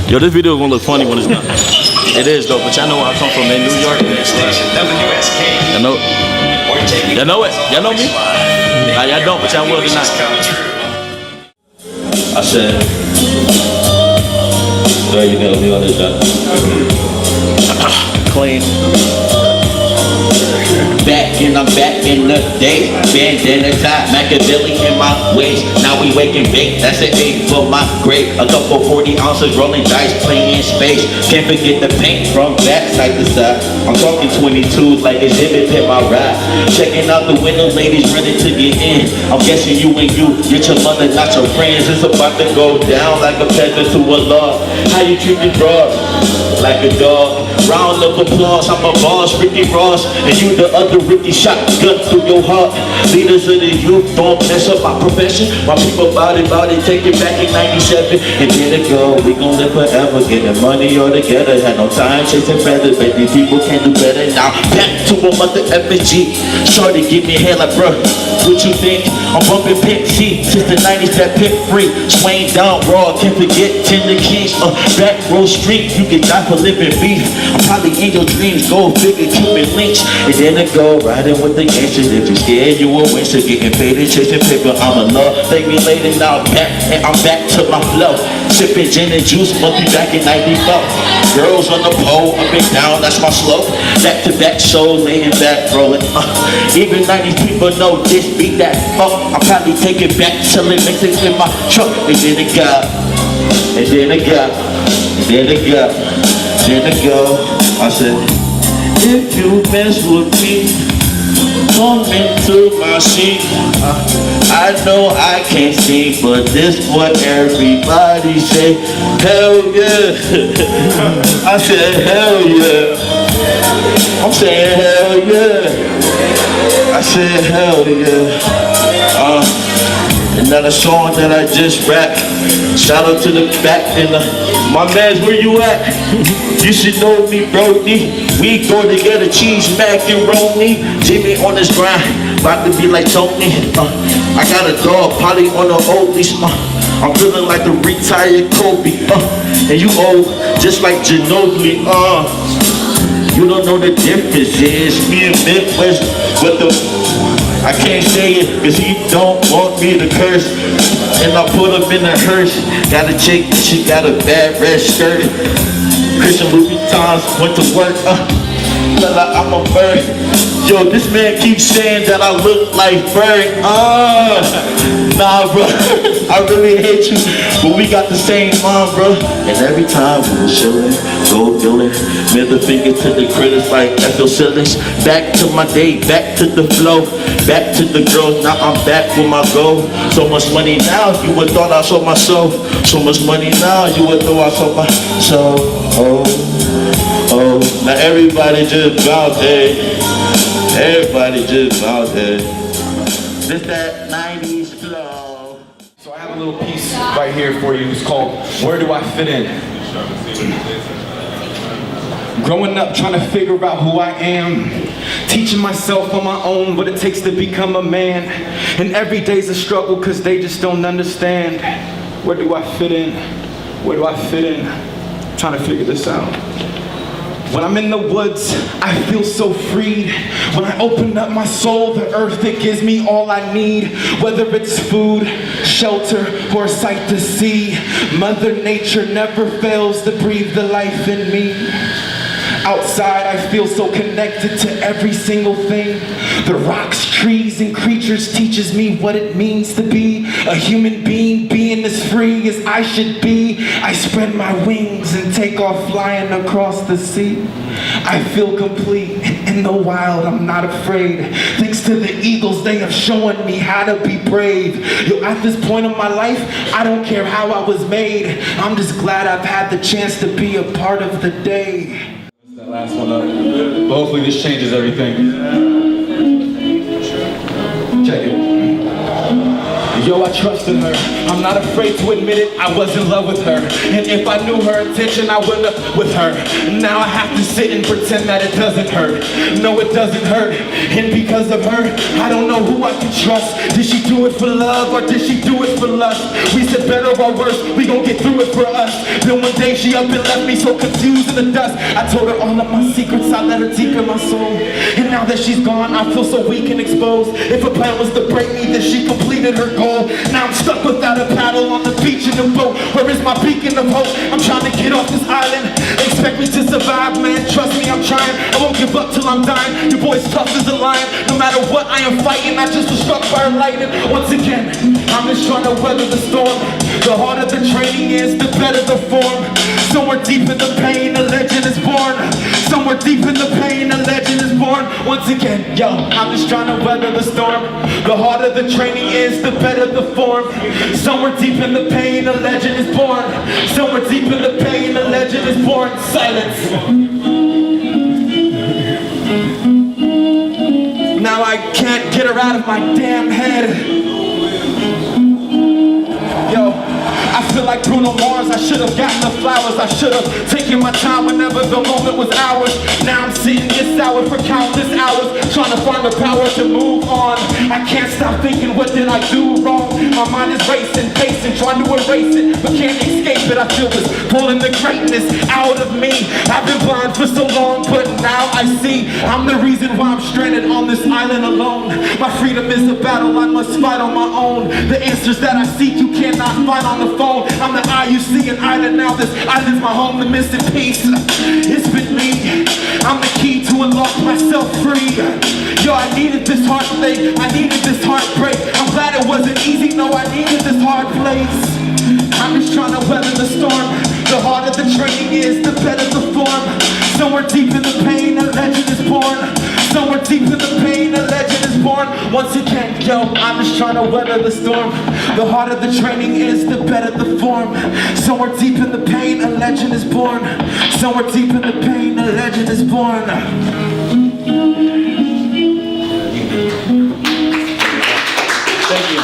Yo, this video is gonna look funny when it's done. It is though, but y'all know where I come from in New York. Y'all know, y'all know it. Y'all know me. Y'all don't, but y'all will tonight. I said, there you go. We on this done. Clean. Back and I'm back in the day. Bandana tie, Machiavelli in my waist. Now we waking bake, that's an 8 for my grade. A couple 40 ounces rolling dice, playing in space. Can't forget the paint from back side to side. I'm talking 22s like exhibit hit my ride. Checking out the window, ladies ready to get in. I'm guessing you and you, get your mother, not your friends. It's about to go down like a peasant to a log. How you treat me, bro? Like a dog. Round of applause, I'm a boss, Ricky Ross, and you the other Ricky, shotgun through your heart. Leaders of the youth, don't mess up my profession. My people bout it, take it back in 97. And then it go, we gon' live forever, getting money all together. Had no time chasing feathers, but these people can't do better now. Back to a mother FG, shorty give me hair like bruh, what you think? I'm bumping Pimp C, since the 90s that Pimp free. Swain down raw, can't forget Tender Kings, back row street, you can die for living beef. I'm probably in your dreams, go figure Cupid Lynch. And then it go, riding with the gangsters. If you scared, you a winster, getting paid and chasing paper. I'm a love, take me later now back, and I'm back to my flow. Sipping gin and juice, must be back in 94. Girls on the pole, up and down, that's my slope. Back to back shows, laying back, rolling. Even 90s people know this beat that fuck. I'll probably take it back, selling mixes in my truck. And then it got, and then it got, and then it got, then it go. I said, if you mess with me, come into my seat. I know I can't sing, but this what everybody say. Hell yeah. I said hell yeah. I'm saying hell yeah. I said hell yeah. Another song that I just rapped. Shout out to the back and my mans, where you at? You should know me, Brody. We go together, cheese, macaroni. Jimmy on this grind, about to be like Tony. I got a dog, probably on the oldies. I'm feeling like the retired Kobe. And you old, just like Ginobili. You don't know the difference is me and Midwest with the. I can't say it cause he don't want me to curse. And I put him in a hearse. Got a chick, she got a bad red skirt. Christian Louboutins went to work. Like I'm a bird. Yo, this man keeps saying that I look like Bird. Nah, bro. I really hate you, but we got the same mom, bro. And every time we were chillin', go dealin', middle finger to the critics like Ethel Simmons. Back to my day, back to the flow, back to the girls. Now I'm back with my goal. So much money now, you would thought I sold my soul. So much money now, you would thought I sold my soul. Oh, now everybody just bow there. Everybody just bow there. This that 90s flow. So I have a little piece right here for you. It's called Where Do I Fit In? Growing up, trying to figure out who I am. Teaching myself on my own what it takes to become a man. And every day's a struggle because they just don't understand. Where do I fit in? Where do I fit in? Trying to figure this out. When I'm in the woods, I feel so freed. When I open up my soul, the earth, it gives me all I need. Whether it's food, shelter, or a sight to see, Mother Nature never fails to breathe the life in me. Outside, I feel so connected to every single thing. The rocks, trees, and creatures teaches me what it means to be a human being, being as free as I should be. I spread my wings and take off flying across the sea. I feel complete in the wild, I'm not afraid. Thanks to the eagles, they have shown me how to be brave. Yo, at this point of my life, I don't care how I was made. I'm just glad I've had the chance to be a part of the day. That last one up. But hopefully this changes everything. Check it. Yo, I trusted her. I'm not afraid to admit it, I was in love with her. And if I knew her intention, I wouldn't have with her. Now I have to sit and pretend that it doesn't hurt. No, it doesn't hurt. And because of her, I don't know who I can trust. Did she do it for love or did she do it for lust? We said better or worse, we gon' get through it for us. Then one day she up and left me so confused in the dust. I told her all of my secrets, I let her deep in my soul. And now that she's gone, I feel so weak and exposed. If her plan was to break me, then she completed her goal. Now I'm stuck without a paddle on the beach in a boat. Where is my beacon of hope? I'm trying to get off this island. Expect me to survive, man, trust me, I'm trying. I won't give up till I'm dying. Your boy's tough as a lion. No matter what I am fighting, I just was struck by lightning. Once again, I'm just trying to weather the storm. The harder the training is, the better the form. Somewhere deep in the pain, a legend is born. Somewhere deep in the pain, a legend is born. Once again, yo, I'm just trying to weather the storm. The harder the training is, the better the form. Somewhere deep in the pain, a legend is born. Somewhere deep in the pain, a legend is born. Silence. Now I can't get her out of my damn head. Yo, I feel like Bruno Mars, I should have gotten the flowers. I should have taken my time whenever the moment was ours. Now I'm sitting here sour for countless hours, trying to find the power to move on. I can't stop thinking, what did I do wrong? My mind is racing, pacing, trying to erase it, but can't escape it. I feel this pulling the greatness out of me. I've been blind for so long, but now I see. I'm the reason why I'm stranded on this island alone. My freedom is a battle I must fight on my own. The answers that I seek you cannot find on the phone. I'm the eye you see and island now. This island's my home, the missing piece. It's been me. I'm the key to unlock myself free. Yo, I needed this heartache. I needed this heartbreak. I'm glad it wasn't easy. No, I needed this hard place. I'm just trying to weather the storm. The harder the training is, the better the form. Somewhere deep in the pain, a legend is born. Somewhere deep in the pain, a legend is born. Once again, yo, I'm just trying to weather the storm. The harder the training is, the better the form. Somewhere deep in the pain, a legend is born. Somewhere deep in the pain, a legend is born. Thank you.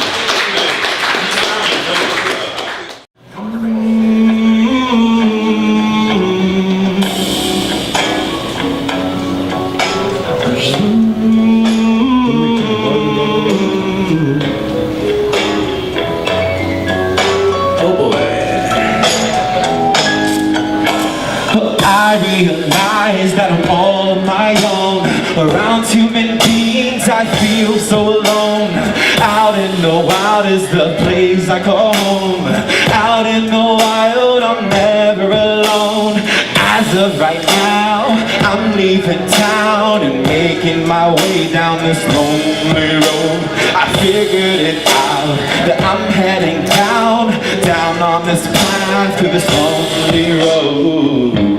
I realize that I'm all on my own. Around too many beings, I feel so alone. Out in the wild is the place I call home. Out in the wild, I'm never alone. As of right now, I'm leaving town and making my way down this lonely road. I figured it out that I'm heading down, down on this path to this lonely road.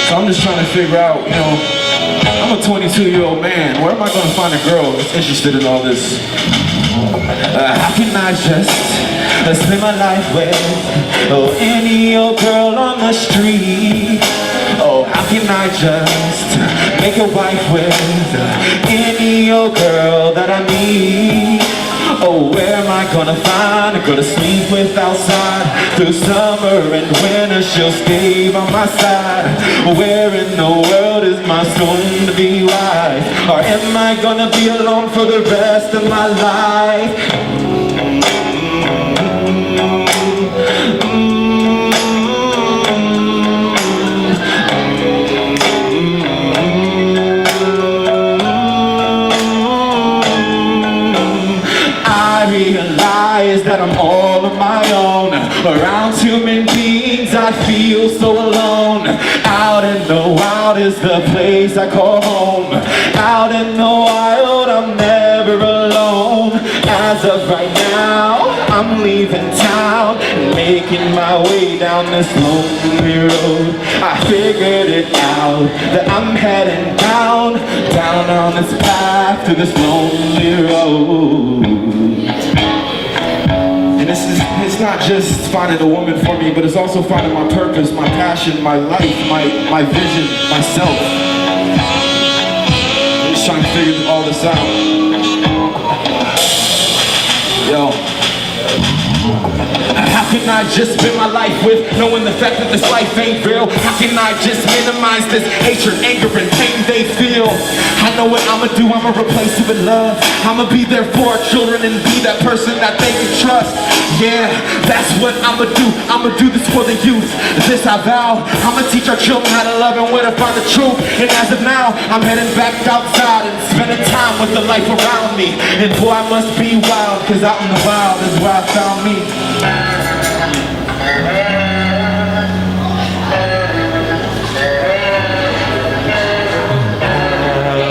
So I'm just trying to figure out, you know, I'm a 22-year-old man. Where am I going to find a girl that's interested in all this? How can I just spend my life with any old girl on the street? Oh, how can I just make a wife with any old girl that I meet? Oh, where am I gonna find a girl to sleep with outside? Through summer and winter she'll stay by my side. Where in the world is my soon-to-be wife? Or am I gonna be alone for the rest of my life? I realize that I'm all on my own. Around too many beings, I feel so alone. Out in the wild is the place I call home. Out in the wild, I'm never alone. As of right now, I'm leaving town and making my way down this lonely road. I figured it out that I'm heading down, down on this path to this lonely road. And it's not just finding a woman for me, but it's also finding my purpose, my passion, my life, my vision, myself. I'm just trying to figure all this out. Yo. How can I just spend my life with knowing the fact that this life ain't real? How can I just minimize this hatred, anger, and pain they feel? I know what I'ma do, I'ma replace it with love. I'ma be there for our children and be that person that they can trust. Yeah, that's what I'ma do. I'ma do this for the youth. This I vow. I'ma teach our children how to love and where to find the truth. And as of now, I'm heading back outside and spending time with the life around me. And boy, I must be wild, cause out in the wild is where I found me.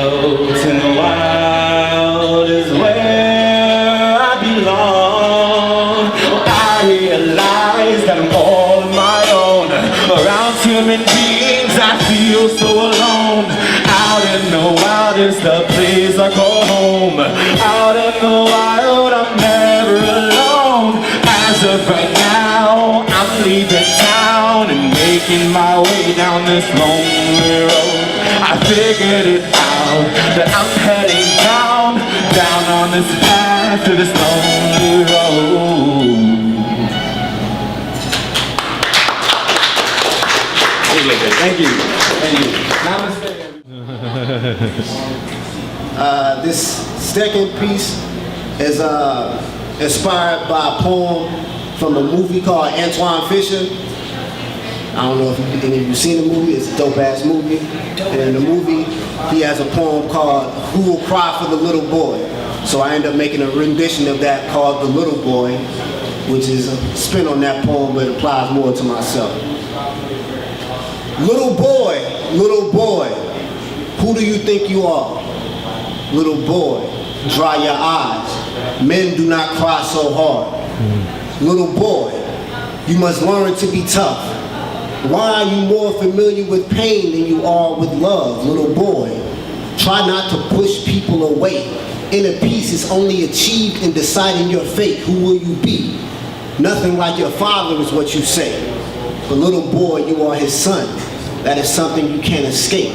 Out in the wild is where I belong. I realize that I'm all on my own. Around human beings I feel so alone. Out in the wild is the place I call home. Out in the wild I'm never alone. As of right now, I'm leaving town and making my way down this lonely road. I figured it out that I'm heading down on this path to this lonely road. Thank you. Namaste. This second piece is inspired by a poem from a movie called Antoine Fisher. I don't know if any of you seen the movie. It's a dope ass movie. And in the movie, he has a poem called Who Will Cry for the Little Boy? So I ended up making a rendition of that called The Little Boy, which is a spin on that poem, but it applies more to myself. Little boy, who do you think you are? Little boy, dry your eyes. Men do not cry so hard. Little boy, you must learn to be tough. Why are you more familiar with pain than you are with love? Little boy, try not to push people away. Inner peace is only achieved in deciding your fate. Who will you be? Nothing like your father is what you say. But little boy, you are his son. That is something you can't escape.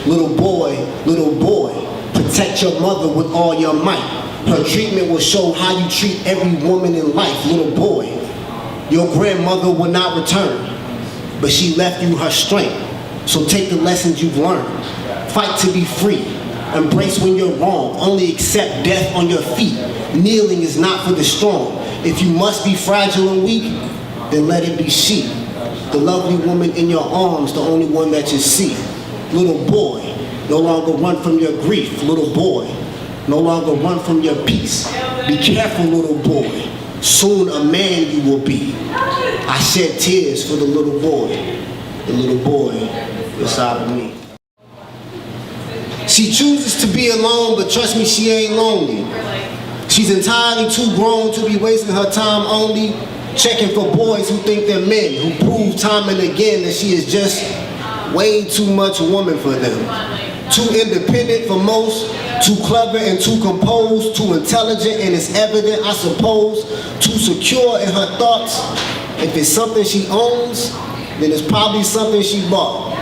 Little boy, protect your mother with all your might. Her treatment will show how you treat every woman in life. Little boy, your grandmother will not return, but she left you her strength. So take the lessons you've learned. Fight to be free. Embrace when you're wrong. Only accept death on your feet. Kneeling is not for the strong. If you must be fragile and weak, then let it be she. The lovely woman in your arms, the only one that you see. Little boy, no longer run from your grief. Little boy, no longer run from your peace. Be careful, little boy. Soon a man you will be. I shed tears for the little boy beside of me. She chooses to be alone, but trust me, she ain't lonely. She's entirely too grown to be wasting her time only checking for boys who think they're men, who prove time and again that she is just way too much woman for them. Too independent for most, too clever and too composed, too intelligent and it's evident, I suppose, too secure in her thoughts. If it's something she owns, then it's probably something she bought.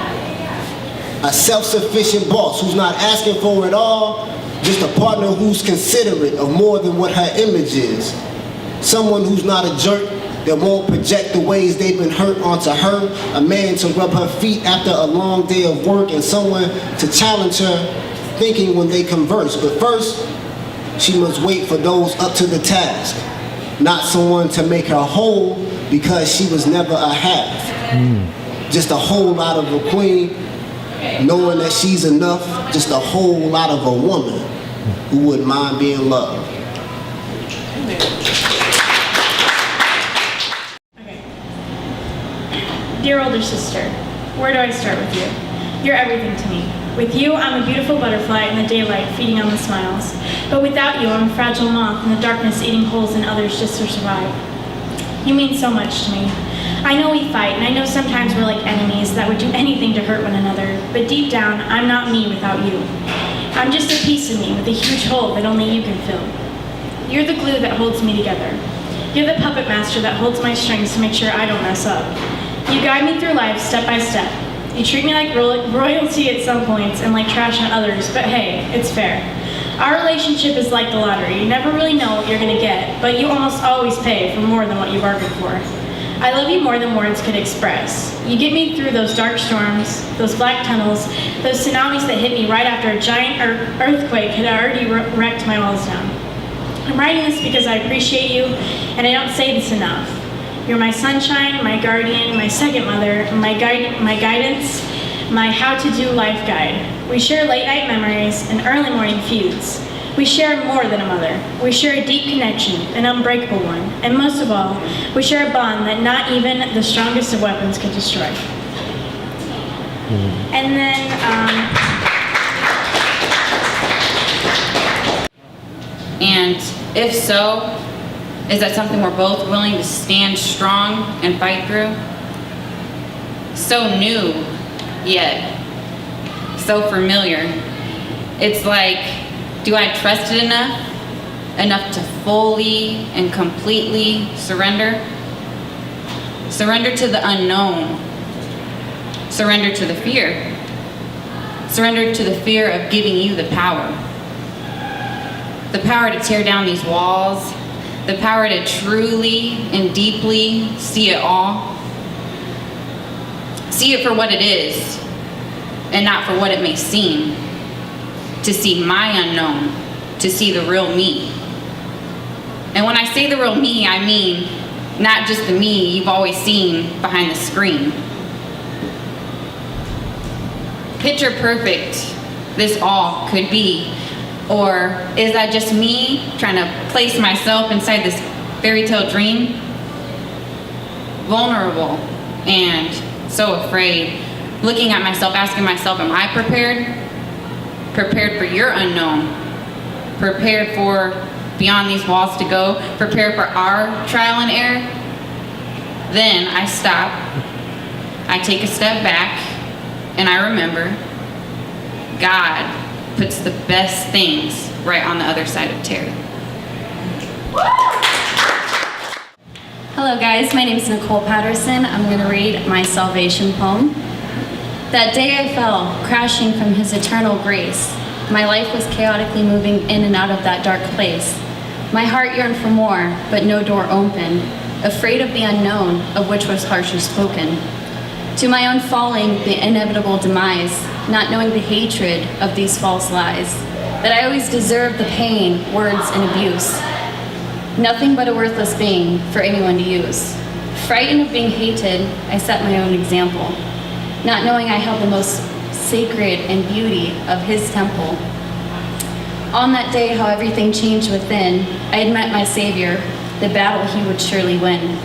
A self-sufficient boss who's not asking for it all, just a partner who's considerate of more than what her image is. Someone who's not a jerk, that won't project the ways they've been hurt onto her, a man to rub her feet after a long day of work, and someone to challenge her thinking when they converse. But first, she must wait for those up to the task, not someone to make her whole because she was never a half. Just a whole lot of a queen, knowing that she's enough, just a whole lot of a woman who wouldn't mind being loved. Dear older sister, where do I start with you? You're everything to me. With you, I'm a beautiful butterfly in the daylight feeding on the smiles. But without you, I'm a fragile moth in the darkness eating holes in others just to survive. You mean so much to me. I know we fight, and I know sometimes we're like enemies that would do anything to hurt one another, but deep down, I'm not me without you. I'm just a piece of me with a huge hole that only you can fill. You're the glue that holds me together. You're the puppet master that holds my strings to make sure I don't mess up. You guide me through life step by step. You treat me like royalty at some points and like trash at others, but hey, it's fair. Our relationship is like the lottery. You never really know what you're gonna get, but you almost always pay for more than what you bargained for. I love you more than words could express. You get me through those dark storms, those black tunnels, those tsunamis that hit me right after a giant earthquake had already wrecked my walls down. I'm writing this because I appreciate you, and I don't say this enough. You're my sunshine, my guardian, my second mother, my guidance, my how-to-do life guide. We share late-night memories and early morning feuds. We share more than a mother. We share a deep connection, an unbreakable one. And most of all, we share a bond that not even the strongest of weapons could destroy. And then, and if so, is that something we're both willing to stand strong and fight through? So new, yet so familiar. It's like, do I trust it enough to fully and completely surrender? Surrender to the unknown. Surrender to the fear. Surrender to the fear of giving you the power. The power to tear down these walls. The power to truly and deeply see it all. See it for what it is and not for what it may seem. To see my unknown, to see the real me. And when I say the real me, I mean not just the me you've always seen behind the screen. Picture perfect this all could be, or is that just me trying to place myself inside this fairy tale dream? Vulnerable and so afraid, looking at myself, asking myself, am I prepared? Prepared for your unknown, prepared for beyond these walls to go, prepared for our trial and error. Then I stop, I take a step back, and I remember God puts the best things right on the other side of terror. Hello guys, my name is Nicole Patterson. I'm going to read my salvation poem. That day I fell, crashing from his eternal grace. My life was chaotically moving in and out of that dark place. My heart yearned for more, but no door opened, afraid of the unknown, of which was harshly spoken. To my own falling, the inevitable demise, not knowing the hatred of these false lies, that I always deserved the pain, words, and abuse. Nothing but a worthless being for anyone to use. Frightened of being hated, I set my own example, not knowing I held the most sacred and beauty of his temple. On that day, how everything changed within, I had met my Savior, the battle he would surely win.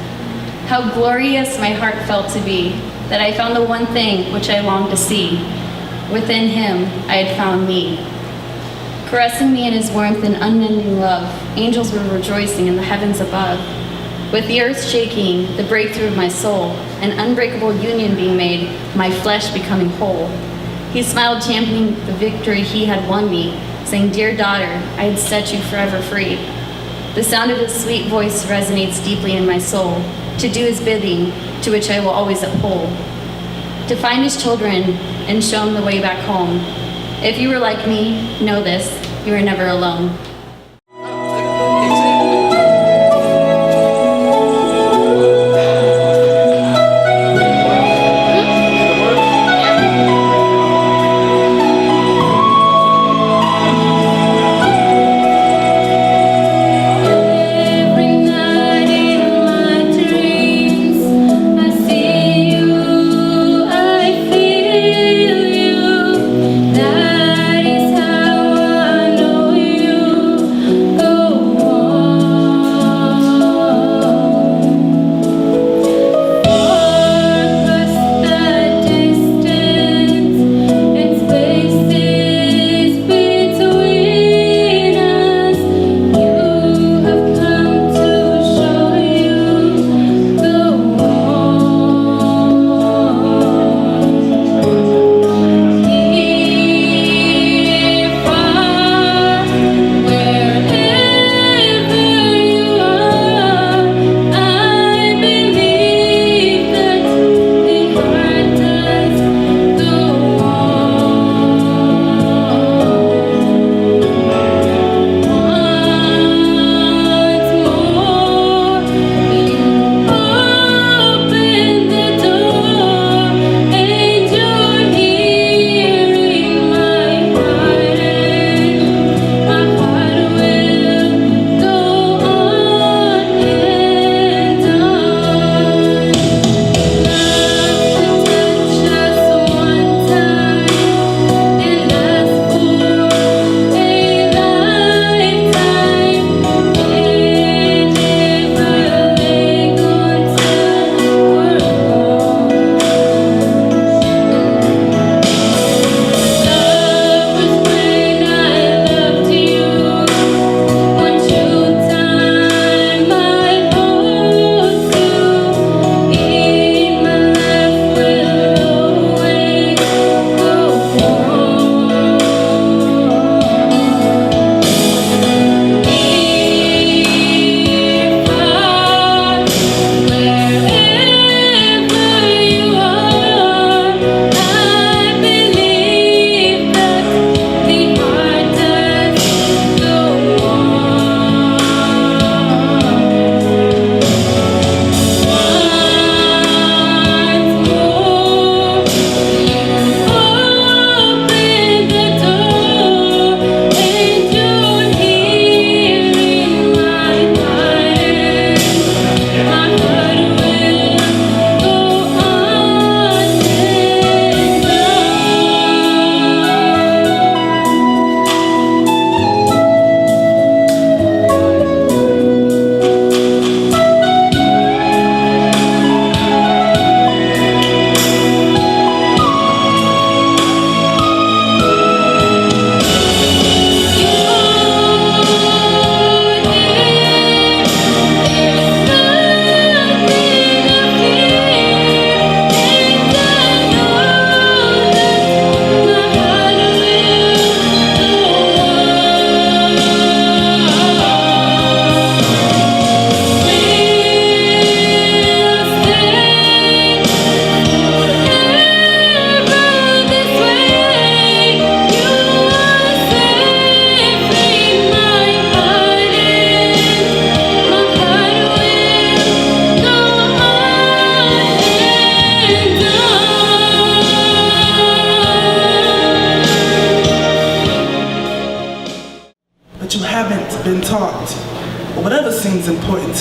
How glorious my heart felt to be, that I found the one thing which I longed to see. Within him, I had found me. Caressing me in his warmth and unending love, angels were rejoicing in the heavens above. With the earth shaking, the breakthrough of my soul, an unbreakable union being made, my flesh becoming whole. He smiled, championing the victory he had won me, saying, "Dear daughter, I had set you forever free." The sound of his sweet voice resonates deeply in my soul, to do his bidding, to which I will always uphold. To find his children and show them the way back home. If you were like me, know this, you are never alone. That is how I know you.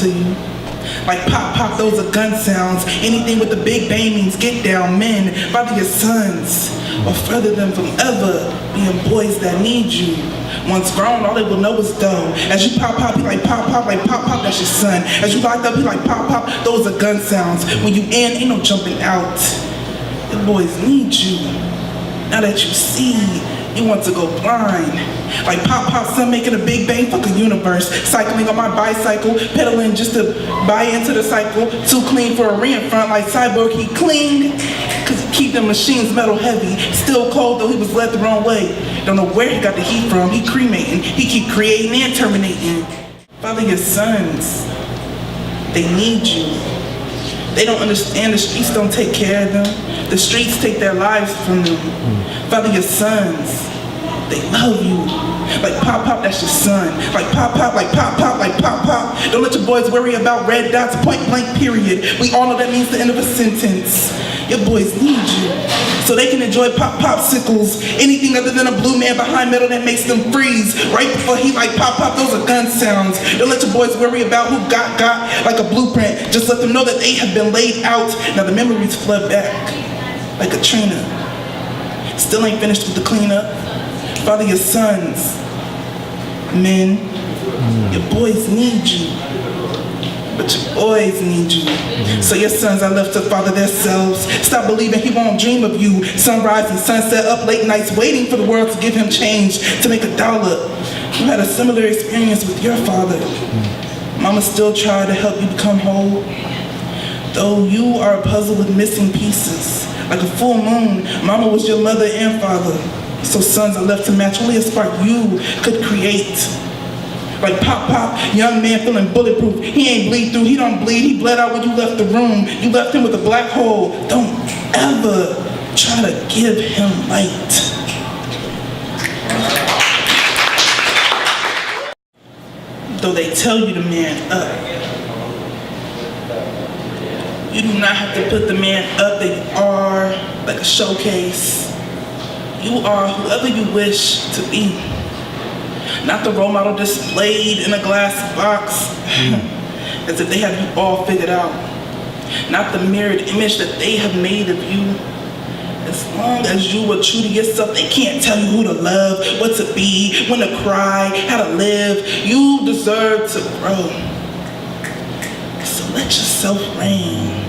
to you. Like pop, pop, those are gun sounds. Anything with the big bang means get down, men. Father your sons, or further them from ever being boys that need you. Once grown, all they will know is dough. As you pop, pop, be like pop, pop, that's your son. As you locked up, be like pop, pop, those are gun sounds. When you in, ain't no jumping out. The boys need you. Now that you see, you want to go blind. Like pop, pop, son making a big bang, fuck a universe. Cycling on my bicycle, pedaling just to buy into the cycle. Too clean for a ring front, like Cyborg, he cleaned. Cause he keep the machines metal heavy. Still cold though he was led the wrong way. Don't know where he got the heat from, he cremating. He keep creating and terminating. Father your sons, they need you. They don't understand the streets don't take care of them. The streets take their lives from them. Father your sons, they love you. Like pop, pop, that's your son. Like pop, pop, like pop, pop, like pop, pop. Don't let your boys worry about red dots, point blank, period. We all know that means the end of a sentence. Your boys need you, so they can enjoy pop popsicles. Anything other than a blue man behind metal that makes them freeze. Right before he like pop, pop, those are gun sounds. Don't let your boys worry about who got like a blueprint. Just let them know that they have been laid out. Now the memories flood back like Katrina. Still ain't finished with the cleanup. Father your sons, men, your boys need you. But your boys need you. So your sons are left to father themselves. Stop believing he won't dream of you. Sunrise and sunset, up late nights waiting for the world to give him change, to make $1. You had a similar experience with your father. Mama still tried to help you become whole. Though you are a puzzle with missing pieces. Like a full moon, mama was your mother and father. So sons are left to match only a spark you could create. Like pop, pop, young man feeling bulletproof. He ain't bleed through, he don't bleed. He bled out when you left the room. You left him with a black hole. Don't ever try to give him light. Though they tell you to man up, you do not have to put the man up that you are, like a showcase. You are whoever you wish to be. Not the role model displayed in a glass box, as if they have you all figured out. Not the mirrored image that they have made of you. As long as you are true to yourself, they can't tell you who to love, what to be, when to cry, how to live. You deserve to grow. So let yourself reign.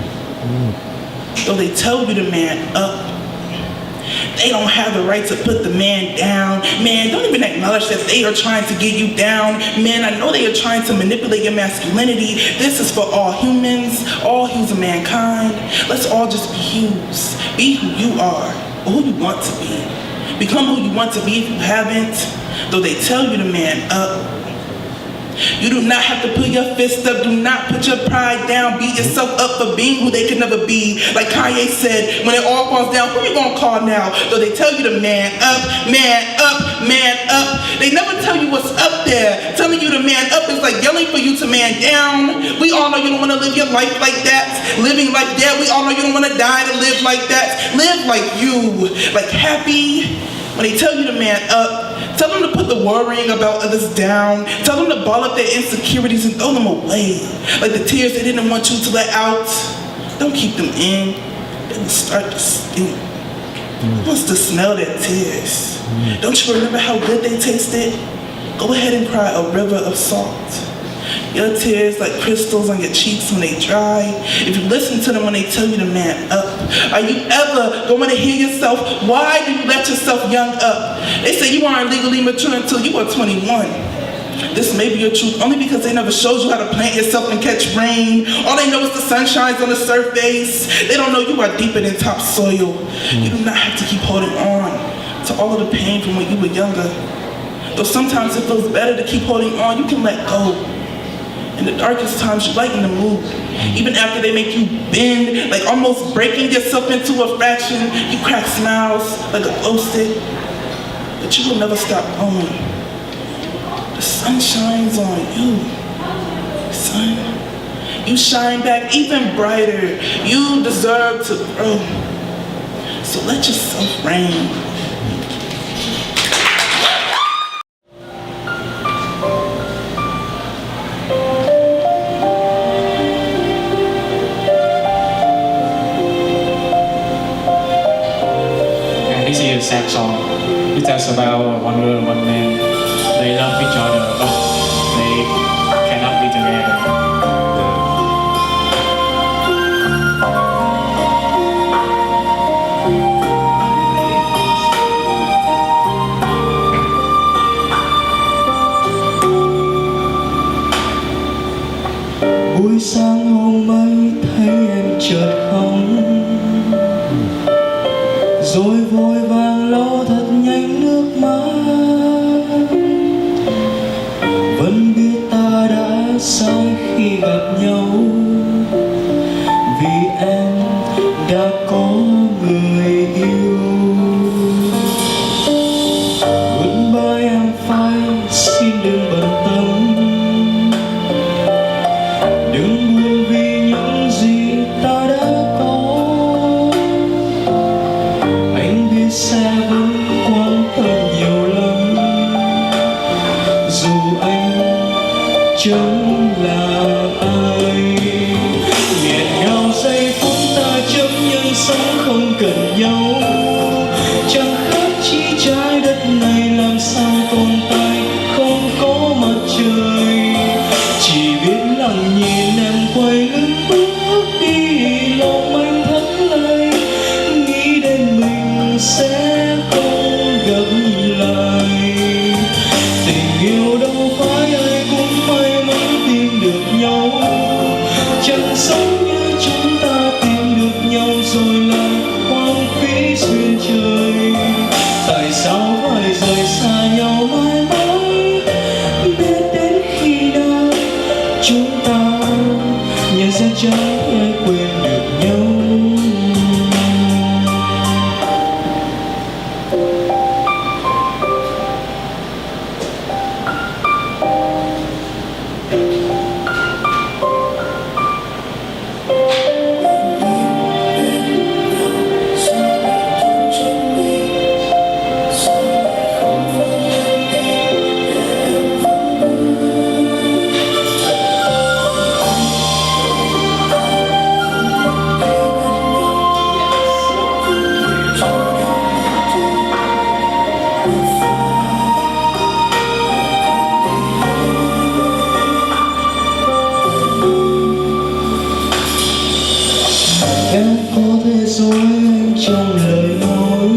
Though they tell you to man up, they don't have the right to put the man down. Man, don't even acknowledge that they are trying to get you down. Man, I know they are trying to manipulate your masculinity. This is for all humans, all hues of mankind. Let's all just be hues. Be who you are, or who you want to be. Become who you want to be if you haven't. Though they tell you to man up, you do not have to put your fist up. Do not put your pride down. Beat yourself up for being who they could never be. Like Kanye said, when it all falls down, who you gonna call now? Though they tell you to man up, man up, man up. They never tell you what's up there. Telling you to man up is like yelling for you to man down. We all know you don't want to live your life like that. Living like that. We all know you don't want to die to live like that. Live like you. Like happy. When they tell you to man up, tell them to put the worrying about others down. Tell them to ball up their insecurities and throw them away. Like the tears they didn't want you to let out. Don't keep them in. They will start to stink. Who wants to smell their tears? Don't you remember how good they tasted? Go ahead and cry a river of salt. Your tears like crystals on your cheeks when they dry. If you listen to them when they tell you to man up, are you ever going to hear yourself? Why do you let yourself young up? They say you aren't legally mature until you are 21. This may be your truth only because they never showed you how to plant yourself and catch rain. All they know is the sun shines on the surface. They don't know you are deeper than topsoil. You do not have to keep holding on to all of the pain from when you were younger. Though sometimes it feels better to keep holding on, you can let go. In the darkest times, you lighten the mood. Even after they make you bend, like almost breaking yourself into a fraction, you crack smiles like a glow stick. But you will never stop glowing. The sun shines on you, son. You shine back even brighter. You deserve to grow. So let yourself reign. sad song. It tells about one girl, one man. They love each other, but they cannot be together. Buổi sáng hôm ấy thấy em chợt khóc, rồi vội vàng lau thật nhanh nước mắt. Vẫn biết ta đã sai khi gặp nhau, vì em đã có người yêu. Goodbye em phai, xin đừng bận tâm, đừng buồn vì những gì ta đã có. Anh biết sẽ vẫn quan tâm nhiều lắm, dù anh chẳng là ai. Nghẹn ngào giây phút ta chấp nhận sống không cần nhau, chẳng khác chi trái đất này làm sao tồn tại không có mặt trời. Chỉ biết lặng nhìn em quay lưng bước đi, lòng anh thẫn lại, nghĩ đến mình sẽ không gặp lại. Tình yêu đâu phải ai cũng may mắn tìm được nhau, chẳng giống như chúng ta tìm được nhau rồi lại hoang phí duyên trời. Tại sao phải rời xa nhau mãi mãi, biết đến khi nào chúng ta nhận ra chẳng thể quên được nhau. Em có thể dối anh trong lời nói,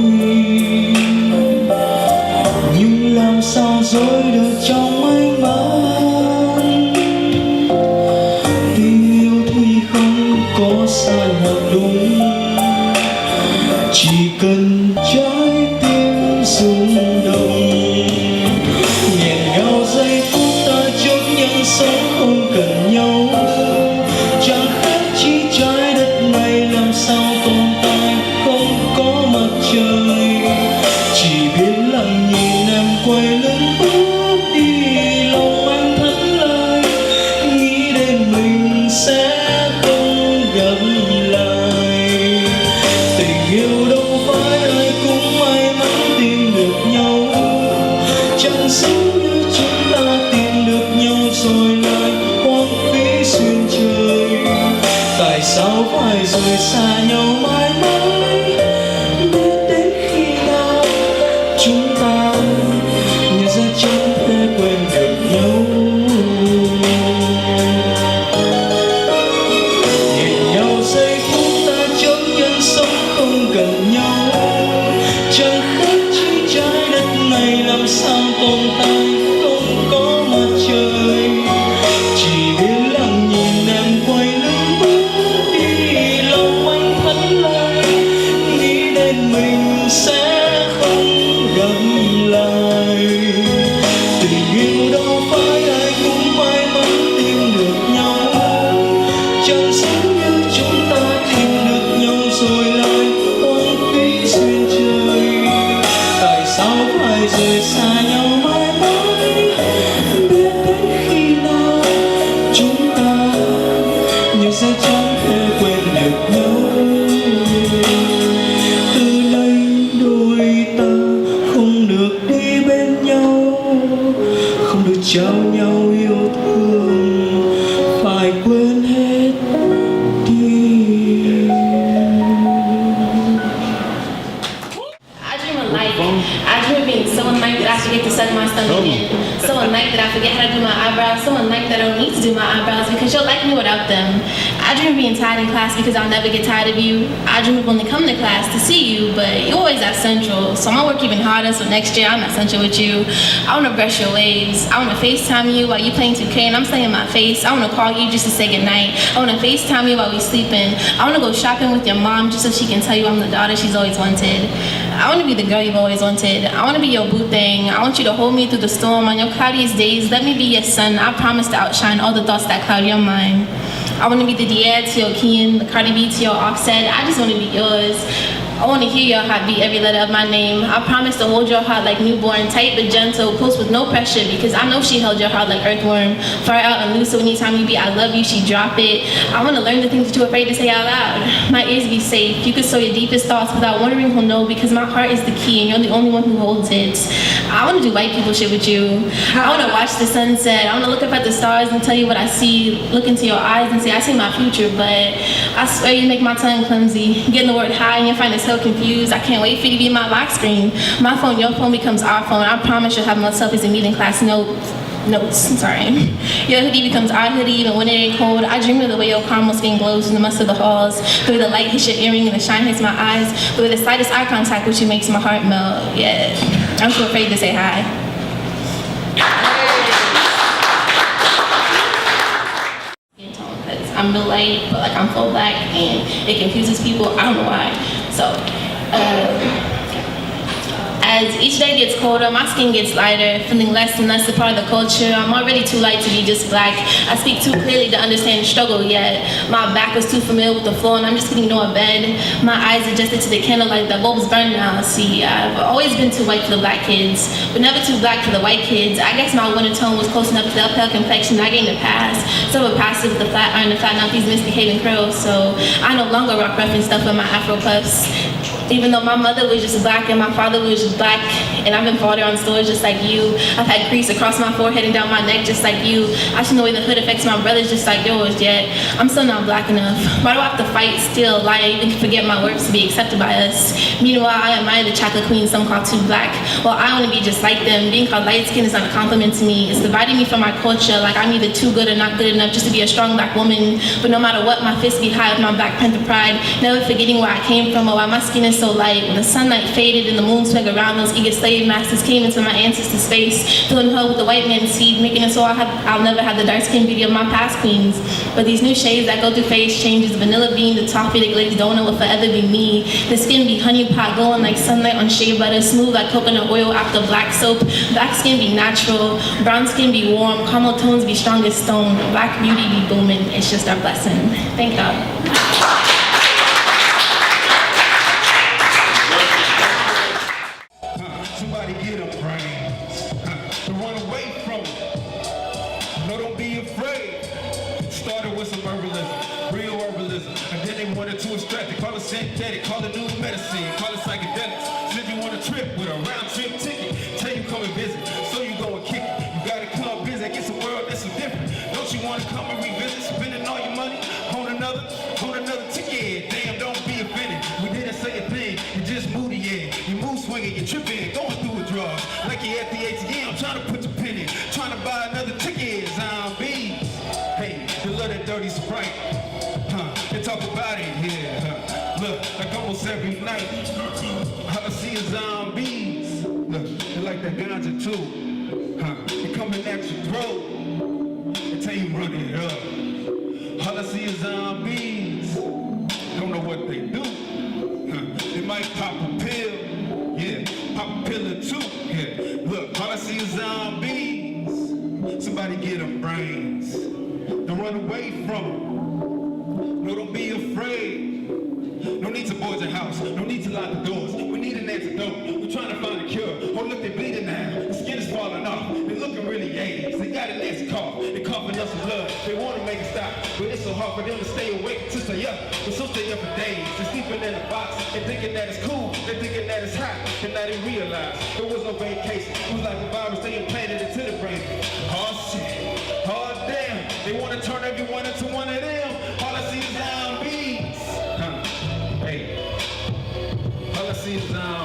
nhưng làm sao dối được trong ánh mắt. Tình yêu thì không có sai hoặc đúng, chỉ cần trái tim rung động. Nghẹn ngào giây phút ta chấp nhận sống không cần nhau, chẳng khác chi trái đất này làm sao tồn tại không có mặt trời. Chỉ biết lặng nhìn em quay lưng bước đi, lòng anh thẫn lại, nghĩ đến mình sẽ không gặp lại. Tình yêu đâu phải ai cũng may coming in. Someone like that I forget how to do my eyebrows. Someone like that I don't need to do my eyebrows because you'll like me without them. I dream of being tired in class because I'll never get tired of you. I dream of only coming to class to see you, but you're always at Central. So I'm gonna work even harder so next year I'm at Central with you. I wanna brush your waves. I wanna FaceTime you while you playing 2K and I'm staying in my face. I wanna call you just to say goodnight. I wanna FaceTime you while we sleeping. I wanna go shopping with your mom just so she can tell you I'm the daughter she's always wanted. I wanna be the girl you've always wanted. I wanna be your boo thing. I want you to hold me through the storm on your cloudiest days. Let me be your sun. I promise to outshine all the thoughts that cloud your mind. I wanna be the Diaz to your Kian, the Cardi B to your Offset. I just wanna be yours. I want to hear your heartbeat, every letter of my name. I promise to hold your heart like newborn, tight but gentle, close with no pressure, because I know she held your heart like earthworm. Far out and loose, so anytime you be I love you, she drop it. I want to learn the things that you're afraid to say out loud. My ears be safe. You can sow your deepest thoughts without wondering who'll know, because my heart is the key and you're the only one who holds it. I want to do white people shit with you. I want to watch the sunset. I want to look up at the stars and tell you what I see. Look into your eyes and say I see my future, but I swear you make my tongue clumsy. Getting the word high and you find it so confused. I can't wait for you to be my lock screen. My phone, your phone becomes our phone. I promise you'll have more selfies in meeting class notes. I'm sorry. Your hoodie becomes our hoodie even when it ain't cold. I dream of the way your caramel skin glows in the must of the halls. The way the light hits your earring and the shine hits my eyes. The way the slightest eye contact with you makes my heart melt. Yeah, I'm too afraid to say hi. I'm real light, but like I'm full black, and it confuses people. I don't know why. So, as each day gets colder, my skin gets lighter, feeling less and less a part of the culture. I'm already too light to be just black. I speak too clearly to understand struggle yet. My back was too familiar with the floor, and I'm just getting no bed. My eyes adjusted to the candlelight, the bulbs burn now. See, I've always been too white for the black kids, but never too black for the white kids. I guess my winter tone was close enough to the uphill complexion. I gained a pass. So we're passive with the flat iron to flatten out these misbehaving curls. So I no longer rock rough and stuff with my Afro puffs. Even though my mother was just black and my father was just black, and I've been father on stores just like you. I've had crease across my forehead and down my neck just like you. I should know the way the hood affects my brothers just like yours, yet I'm still not black enough. Why do I have to fight, still, lie, even forget my works to be accepted by us? Meanwhile, I admire the chocolate queen some call too black. Well, I want to be just like them. Being called light skin is not a compliment to me. It's dividing me from my culture, like I'm either too good or not good enough just to be a strong black woman. But no matter what, my fists be high with my Black Panther pride, never forgetting where I came from or why my skin is so light. When the sunlight faded and the moon swung around, those eager slave masters came into my ancestors' space, filling her with the white man's seed, making it so I'll never have the dark skin beauty of my past queens. But these new shades that go through phase changes, vanilla bean, the toffee, the glazed donut will forever be me. The skin be honey pot, glowing like sunlight on shea butter, smooth like coconut oil after black soap. Black skin be natural, brown skin be warm, caramel tones be strong as stone, black beauty be booming. It's just our blessing. Thank God. Somebody get them brains. To run away from it. No, don't be afraid. Started with some herbalism, real herbalism. And then they wanted to extract it. Call it synthetic, call it new medicine, call it psychedelics. Said you want a trip with a round trip ticket. Tell you come and visit, so you go and kick it. You gotta come visit, get some world that's so different. Don't you wanna come and revisit, spending all your money on another ticket? Damn, don't be offended. We didn't say a thing, you just moody, yeah. You move swinging, you tripping, going through withdrawals. Like you at the ATM, trying to put your pin in, trying to buy another ticket. Zombies, hey, you love that dirty Sprite, they talk about it here, Look, like almost every night, all I see is zombies. Look, they like that ganja too, they coming at your throat, they tell you run it up. All I see is zombies, don't know what they do. They might pop a pill, yeah, pop a pill or two, yeah. Look, all I see is zombies. Somebody get them brains. Don't run away from them. No, don't be afraid. No need to board your house. No need to lock the doors. We need an antidote. We're trying to find a cure. Oh, look, they're bleeding now. The skin is falling off. They're looking really AIDS. They got a nasty cough. They're coughing up some blood. They want to make it stop, but it's so hard for them to stay awake to stay up. But some stay up for days. They're sleeping in a box. They're thinking that it's cool. They're thinking that it's hot. And now they realize there was no vacation. It was like a virus they implanted into the brain. Oh shit. Oh damn. They want to turn everyone into one of them. All I see is zombies. Hey. All I see is zombies.